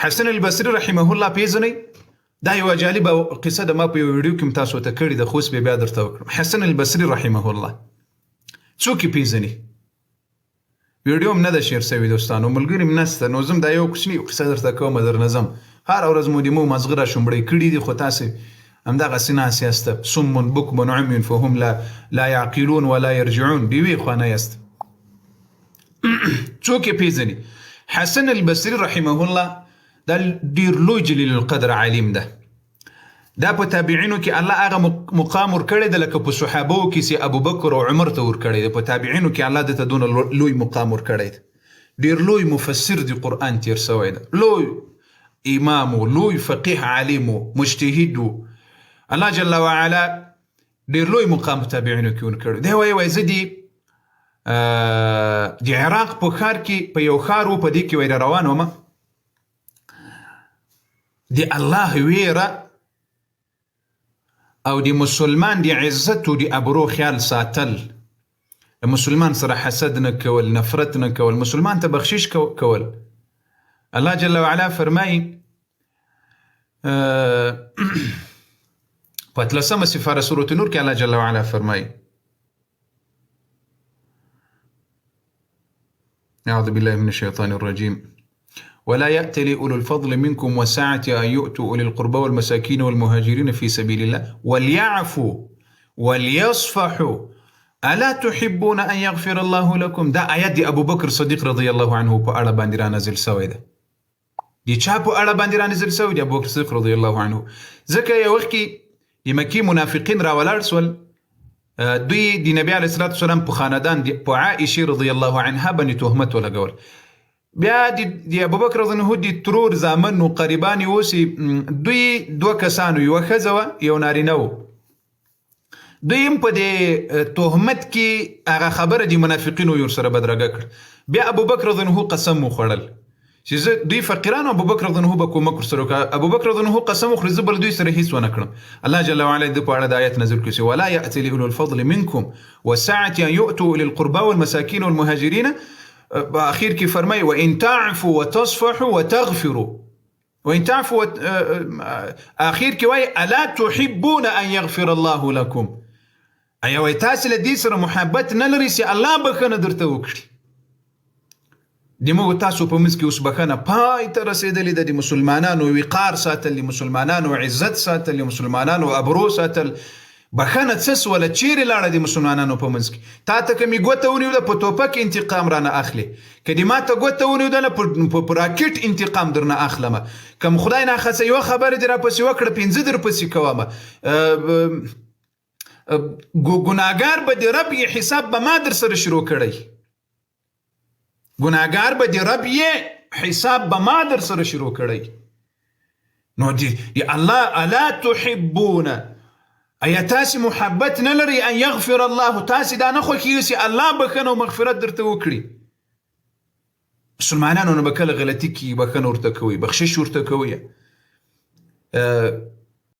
حسن البصري رحمه الله پیژنئ؟ دا یو جالبه قصه ده، ما په یو ویډیو کې تاسو ته کړې ده، خو اوس بیا درته وکړم. حسن البصري رحمه الله څوک یې پیژنئ؟ ویډیو هم نه ده شیر شوی دوستانو، ملګري هم نشته، نو زه هم دا یو کوچنۍ قصه درته کوم درنه ځم. هره ورځ مو د مو مازغه راشومړی کړي دي، خو تاسې همدغسې ناست یاست. صم بکم عمي فهم لا یعقلون ولا یرجعون، بیوی خوانه یاست. څوک یې پیژنئ؟ حسن البصري رحمه الله دا ډیر لوی جلیل القدر عالم ده. دا په تابعینو کې الله هغه مقام ورکړی ده لکه په صحابو کې چې ابوبکر او عمر ته ورکړی ده. په تابعینو کې الله دته دونه لوی مقام ورکړی ده. ډیر لوی مفسر دی قرآن تیر شوی ده، لوی امام و لوی فقیه عالم و مجتهد و الله جل وعلا ډیر لوی مقام په تابعینو کې ورکړی. دی وایي زه د عراق په ښار کې په یو ښار و، په دې کې وایي روان وم، د الله ویره او د مسلمان د عزت و د ابرو خیال ساتل، مسلمان سره حسد نه کول، نفرت نه کول، مسلمان ته بخشش کول. الله جل وعلا فرمایي په 13 سپاره سورة نور کې الله جل وعلا فرمایي أعوذ بالله من الشيطان الرجيم ولا يأتل أولو الفضل منكم والسعة أن يؤتوا أولي القربى والمساكين والمهاجرين في سبيل الله وليعفوا وليصفحوا ألا تحبون أن يغفر الله لكم. دا آیات دی ابو بکر صدیق رضی الله عنه په اړه باندې را نازل شوی ده. دی چا په اړه باندې را نازل شوی دی؟ ابو بکر صدیق رضی الله عنه. ځکه یو وخت کې د مکی منافقین را ولاړ سول، دوی د نبی علیه الصلاة والسلام په خاندان په عائشه رضی الله عنها باندې تهمت ولګول. بیا د ابوبکر رضی الله عنه د ترور زامن و قریبان اوسي، دوی دوه کسانو، یوه ښځه وه یو نارینه و. دوی هم په دې تهمت کې هغه خبره د منافقینو ورسره بدرګه کړ. بیا ابوبکر رضی الله عنه قسم وخوړل چې زه دوی فقیران او ابوبکر رضی الله عنه به کومک ورسره وکړه. ابوبکر رضی الله عنه قسم وخوري زه بل دوی سره هیڅ ونه کړم. الله جل وعلا د په اړه د آیت نازل کړي ولا یأتل اولو الفضل منکم والسعة ان یؤتوا اولي القربى والمساکین والمهاجرین. آخر کی فرمای وان تعفوا وتصفحوا وتغفروا، وان تعفوا آخر کی وای الا تحبون ان یغفر الله لكم. ایا وای تاسو له دې سره محبت نه لرئ چې الله بخنه درته وکړي؟ د موږ تاسو په منځ کې اوس بخنه پای ته رسېدلې ده. د مسلمانانو وقار ساتل، د مسلمانانو عزت ساتل، د مسلمانانو ابرو ساتل. بخنه څه سوله؟ چیرې لاړه د مسلمانانو په منځ کې؟ تا ته که مې ګوته ونیوله په ټوپک انتقام رانه اخلي، که دې ما ته ګوته ونیوله په راکټ انتقام درنه اخلمه، که م خدای ناخواسته یوه خبره دې راپسې وکړه 5 درپسې کومه. ګناهګار به د رب یې حساب به ما در سره شروع کړی، ګناهګار به د رب یې حساب به ما در سره شروع کړی. نو دی الله الا تحبون، ایا تاسې محبت نه لرئ ان یغفر الله، تاسې دا نه خوښېږي چې الله بخنه او مغفرت درته وکړي؟ مسلمانانو نه به کله غلطي کیږي، بخنه ورته کوئ، بخشش ورته کوئ.